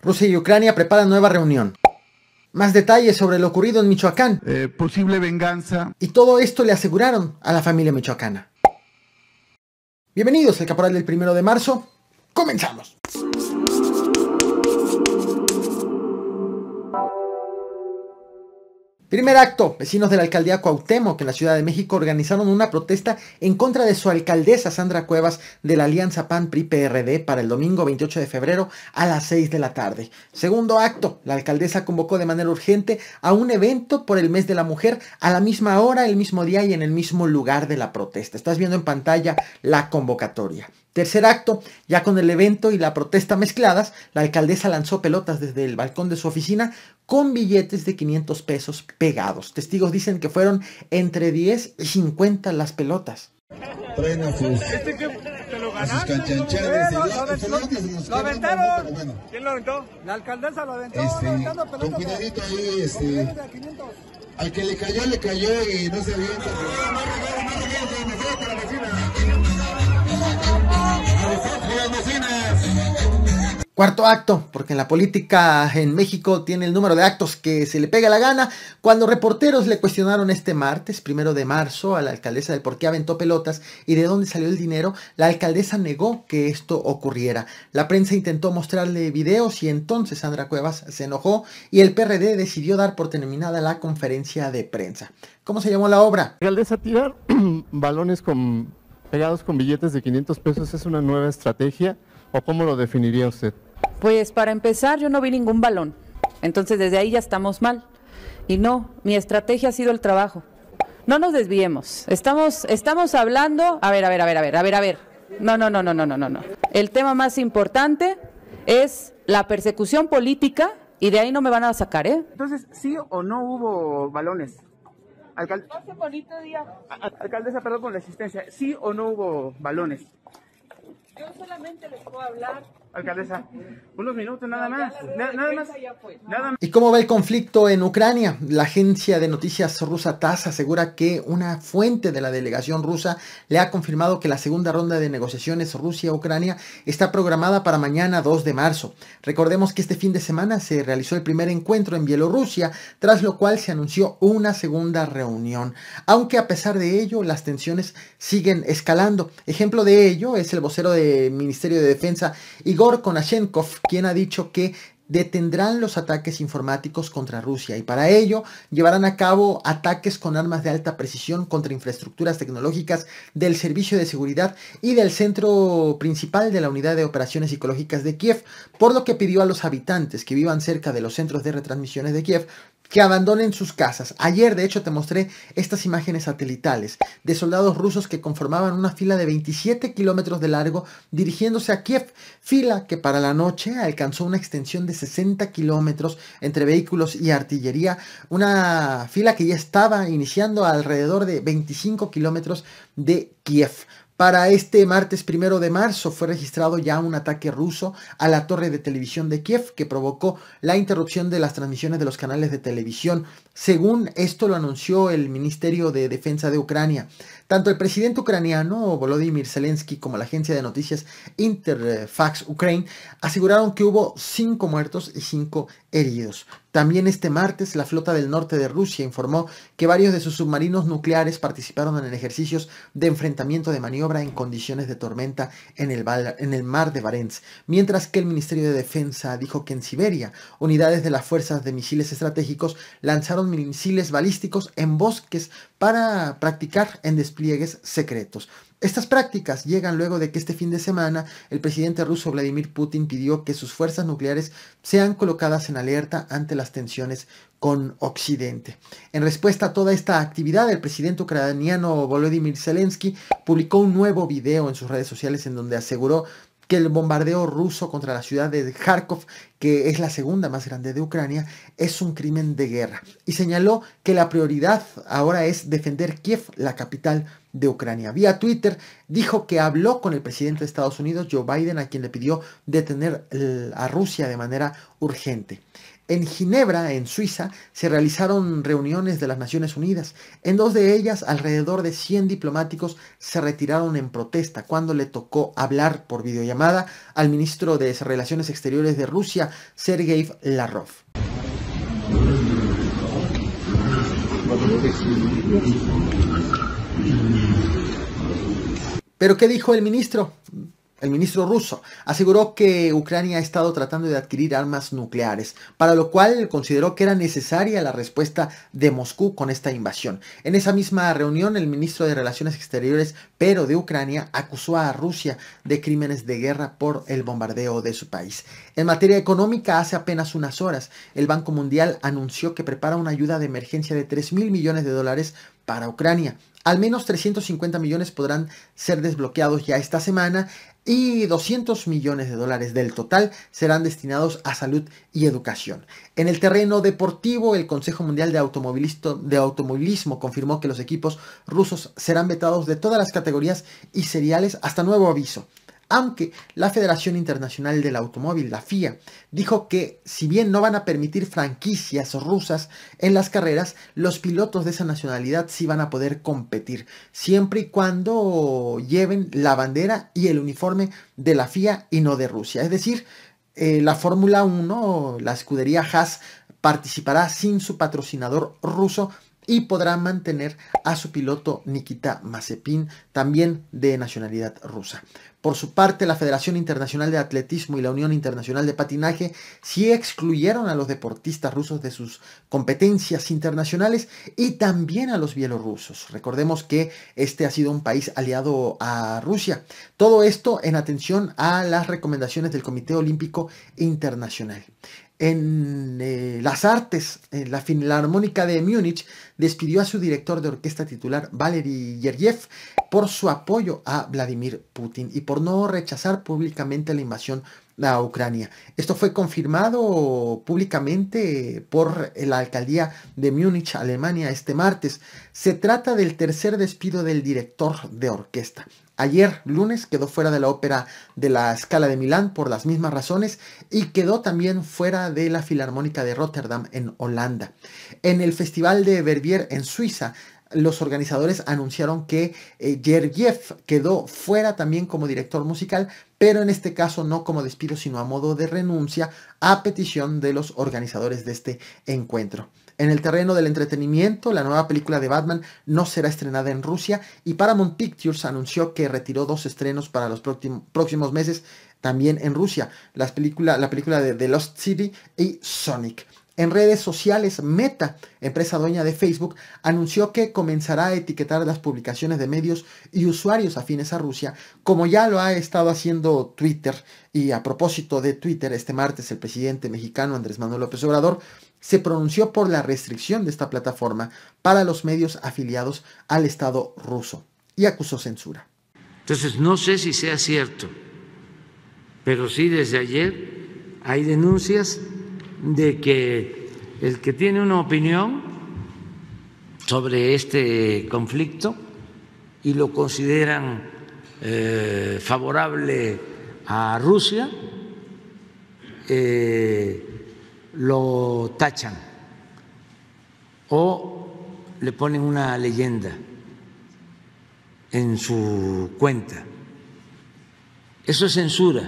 Rusia y Ucrania preparan nueva reunión. Más detalles sobre lo ocurrido en Michoacán. Posible venganza. Y todo esto le aseguraron a la familia michoacana. Bienvenidos al Caporal del 1 de marzo. ¡Comenzamos! Primer acto, vecinos de la alcaldía Cuauhtémoc en la Ciudad de México organizaron una protesta en contra de su alcaldesa Sandra Cuevas de la alianza PAN-PRI-PRD para el domingo 28 de febrero a las 6 de la tarde. Segundo acto, la alcaldesa convocó de manera urgente a un evento por el mes de la mujer a la misma hora, el mismo día y en el mismo lugar de la protesta. Estás viendo en pantalla la convocatoria. Tercer acto, ya con el evento y la protesta mezcladas, la alcaldesa lanzó pelotas desde el balcón de su oficina con billetes de 500 pesos pegados. Testigos dicen que fueron entre 10 y 50 las pelotas. Traen a sus canchanchanes. Lo aventaron. Bueno. ¿Quién lo aventó? La alcaldesa lo aventó. Con cuidadito ahí, al que le cayó y no se avienta. Cuarto acto, porque en la política en México tiene el número de actos que se le pega la gana. Cuando reporteros le cuestionaron este martes, 1 de marzo, a la alcaldesa del por qué aventó pelotas y de dónde salió el dinero, la alcaldesa negó que esto ocurriera. La prensa intentó mostrarle videos y entonces Sandra Cuevas se enojó y el PRD decidió dar por terminada la conferencia de prensa. ¿Cómo se llamó la obra? Alcaldesa, tirar balones pegados con billetes de 500 pesos es una nueva estrategia, ¿o cómo lo definiría usted? Pues para empezar, yo no vi ningún balón, entonces desde ahí ya estamos mal. Y no, mi estrategia ha sido el trabajo. No nos desviemos, estamos hablando, a ver. No. El tema más importante es la persecución política y de ahí no me van a sacar, ¿eh? Entonces, ¿sí o no hubo balones? Hace bonito día. Alcaldesa, perdón por la asistencia. ¿Sí o no hubo balones? Yo solamente les puedo hablar. Alcaldesa, unos minutos nada más. Nada más. ¿Y cómo va el conflicto en Ucrania? La agencia de noticias rusa TASS asegura que una fuente de la delegación rusa le ha confirmado que la segunda ronda de negociaciones Rusia-Ucrania está programada para mañana 2 de marzo. Recordemos que este fin de semana se realizó el primer encuentro en Bielorrusia, tras lo cual se anunció una segunda reunión. Aunque a pesar de ello, las tensiones siguen escalando. Ejemplo de ello es el vocero del Ministerio de Defensa, Igor Konashenkov, quien ha dicho que detendrán los ataques informáticos contra Rusia y para ello llevarán a cabo ataques con armas de alta precisión contra infraestructuras tecnológicas del Servicio de Seguridad y del centro principal de la Unidad de Operaciones Psicológicas de Kiev, por lo que pidió a los habitantes que vivan cerca de los centros de retransmisiones de Kiev que abandonen sus casas. Ayer, de hecho, te mostré estas imágenes satelitales de soldados rusos que conformaban una fila de 27 kilómetros de largo dirigiéndose a Kiev, fila que para la noche alcanzó una extensión de 60 kilómetros entre vehículos y artillería, una fila que ya estaba iniciando a alrededor de 25 kilómetros de Kiev. Para este martes 1 de marzo fue registrado ya un ataque ruso a la torre de televisión de Kiev que provocó la interrupción de las transmisiones de los canales de televisión. Según esto lo anunció el Ministerio de Defensa de Ucrania. Tanto el presidente ucraniano Volodymyr Zelensky como la agencia de noticias Interfax Ukraine aseguraron que hubo 5 muertos y 5 heridos. También este martes la flota del norte de Rusia informó que varios de sus submarinos nucleares participaron en ejercicios de enfrentamiento de maniobra en condiciones de tormenta en el mar de Barents, mientras que el Ministerio de Defensa dijo que en Siberia unidades de las fuerzas de misiles estratégicos lanzaron misiles balísticos en bosques para practicar en despliegues secretos. Estas prácticas llegan luego de que este fin de semana el presidente ruso Vladimir Putin pidió que sus fuerzas nucleares sean colocadas en alerta ante las tensiones con Occidente. En respuesta a toda esta actividad, el presidente ucraniano Volodymyr Zelensky publicó un nuevo video en sus redes sociales en donde aseguró que el bombardeo ruso contra la ciudad de Kharkov, que es la segunda más grande de Ucrania, es un crimen de guerra. Y señaló que la prioridad ahora es defender Kiev, la capital de Ucrania. Vía Twitter dijo que habló con el presidente de Estados Unidos, Joe Biden, a quien le pidió detener a Rusia de manera urgente. En Ginebra, en Suiza, se realizaron reuniones de las Naciones Unidas. En 2 de ellas, alrededor de 100 diplomáticos se retiraron en protesta cuando le tocó hablar por videollamada al ministro de Relaciones Exteriores de Rusia, Sergei Lavrov. ¿Pero qué dijo el ministro? El ministro ruso aseguró que Ucrania ha estado tratando de adquirir armas nucleares, para lo cual consideró que era necesaria la respuesta de Moscú con esta invasión. En esa misma reunión, el ministro de Relaciones Exteriores, pero de Ucrania, acusó a Rusia de crímenes de guerra por el bombardeo de su país. En materia económica, hace apenas unas horas, el Banco Mundial anunció que prepara una ayuda de emergencia de $3.000 millones para Ucrania. Al menos 350 millones podrán ser desbloqueados ya esta semana y $200 millones del total serán destinados a salud y educación. En el terreno deportivo, el Consejo Mundial de Automovilismo confirmó que los equipos rusos serán vetados de todas las categorías y seriales hasta nuevo aviso. Aunque la Federación Internacional del Automóvil, la FIA, dijo que si bien no van a permitir franquicias rusas en las carreras, los pilotos de esa nacionalidad sí van a poder competir, siempre y cuando lleven la bandera y el uniforme de la FIA y no de Rusia. Es decir, la Fórmula 1, la escudería Haas, participará sin su patrocinador ruso y podrá mantener a su piloto Nikita Mazepin, también de nacionalidad rusa. Por su parte, la Federación Internacional de Atletismo y la Unión Internacional de Patinaje sí excluyeron a los deportistas rusos de sus competencias internacionales y también a los bielorrusos. Recordemos que este ha sido un país aliado a Rusia. Todo esto en atención a las recomendaciones del Comité Olímpico Internacional. En las artes, la Filarmónica de Múnich despidió a su director de orquesta titular, Valery Gergiev, por su apoyo a Vladimir Putin y por no rechazar públicamente la invasión a Ucrania. Esto fue confirmado públicamente por la alcaldía de Múnich, Alemania, este martes. Se trata del tercer despido del director de orquesta. Ayer, lunes, quedó fuera de la ópera de la Scala de Milán por las mismas razones y quedó también fuera de la Filarmónica de Rotterdam en Holanda. En el Festival de Verbier en Suiza, los organizadores anunciaron que Gergiev quedó fuera también como director musical, pero en este caso no como despido, sino a modo de renuncia a petición de los organizadores de este encuentro. En el terreno del entretenimiento, la nueva película de Batman no será estrenada en Rusia y Paramount Pictures anunció que retiró 2 estrenos para los próximos meses también en Rusia, la película de The Lost City y Sonic. En redes sociales, Meta, empresa dueña de Facebook, anunció que comenzará a etiquetar las publicaciones de medios y usuarios afines a Rusia, como ya lo ha estado haciendo Twitter. Y a propósito de Twitter, este martes el presidente mexicano Andrés Manuel López Obrador se pronunció por la restricción de esta plataforma para los medios afiliados al Estado ruso y acusó censura. Entonces, no sé si sea cierto, pero sí desde ayer hay denuncias de que el que tiene una opinión sobre este conflicto y lo consideran favorable a Rusia, lo tachan o le ponen una leyenda en su cuenta. Eso es censura.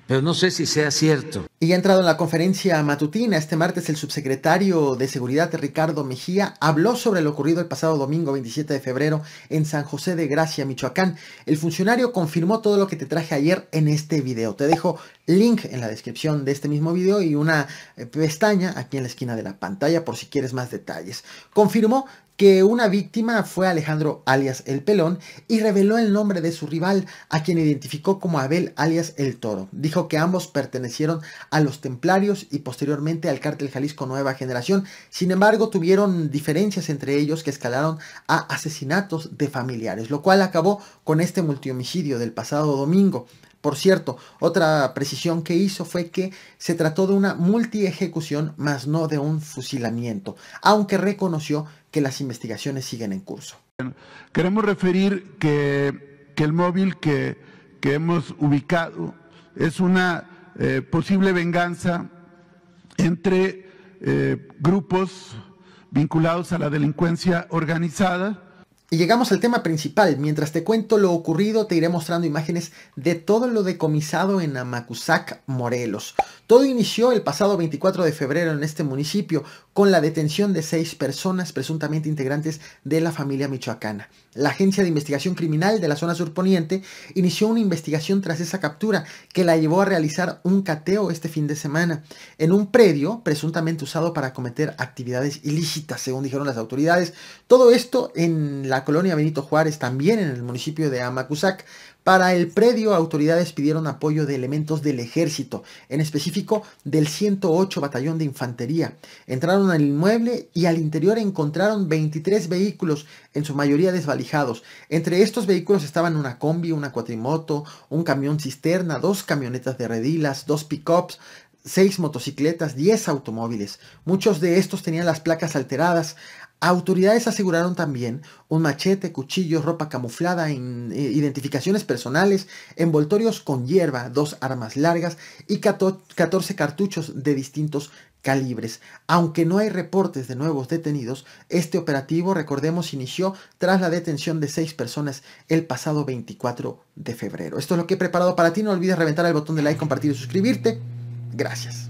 Pero no sé si sea cierto. Y ha entrado en la conferencia matutina este martes, el subsecretario de Seguridad Ricardo Mejía habló sobre lo ocurrido el pasado domingo 27 de febrero en San José de Gracia, Michoacán. El funcionario confirmó todo lo que te traje ayer en este video. Te dejo link en la descripción de este mismo video y una pestaña aquí en la esquina de la pantalla por si quieres más detalles. Confirmó que una víctima fue Alejandro alias El Pelón y reveló el nombre de su rival, a quien identificó como Abel alias El Toro. Dijo que ambos pertenecieron a los Templarios y posteriormente al Cártel Jalisco Nueva Generación. Sin embargo, tuvieron diferencias entre ellos que escalaron a asesinatos de familiares, lo cual acabó con este multihomicidio del pasado domingo. Por cierto, otra precisión que hizo fue que se trató de una multiejecución, más no de un fusilamiento, aunque reconoció que las investigaciones siguen en curso. Queremos referir que el móvil que hemos ubicado es una posible venganza entre grupos vinculados a la delincuencia organizada. Y llegamos al tema principal. Mientras te cuento lo ocurrido, te iré mostrando imágenes de todo lo decomisado en Amacuzac, Morelos. Todo inició el pasado 24 de febrero en este municipio con la detención de 6 personas presuntamente integrantes de la familia michoacana. La Agencia de Investigación Criminal de la zona surponiente inició una investigación tras esa captura que la llevó a realizar un cateo este fin de semana en un predio presuntamente usado para cometer actividades ilícitas, según dijeron las autoridades. Todo esto en la colonia Benito Juárez, también en el municipio de Amacuzac. Para el predio, autoridades pidieron apoyo de elementos del ejército, en específico del 108 Batallón de Infantería. Entraron al inmueble y al interior encontraron 23 vehículos, en su mayoría desvalijados. Entre estos vehículos estaban una combi, una cuatrimoto, un camión cisterna, 2 camionetas de redilas, 2 pick-ups, 6 motocicletas, 10 automóviles. Muchos de estos tenían las placas alteradas. Autoridades aseguraron también un machete, cuchillos, ropa camuflada, identificaciones personales, envoltorios con hierba, 2 armas largas y 14 cartuchos de distintos calibres. Aunque no hay reportes de nuevos detenidos, este operativo, recordemos, inició tras la detención de 6 personas el pasado 24 de febrero. Esto es lo que he preparado para ti. No olvides reventar el botón de like, compartir y suscribirte. Gracias.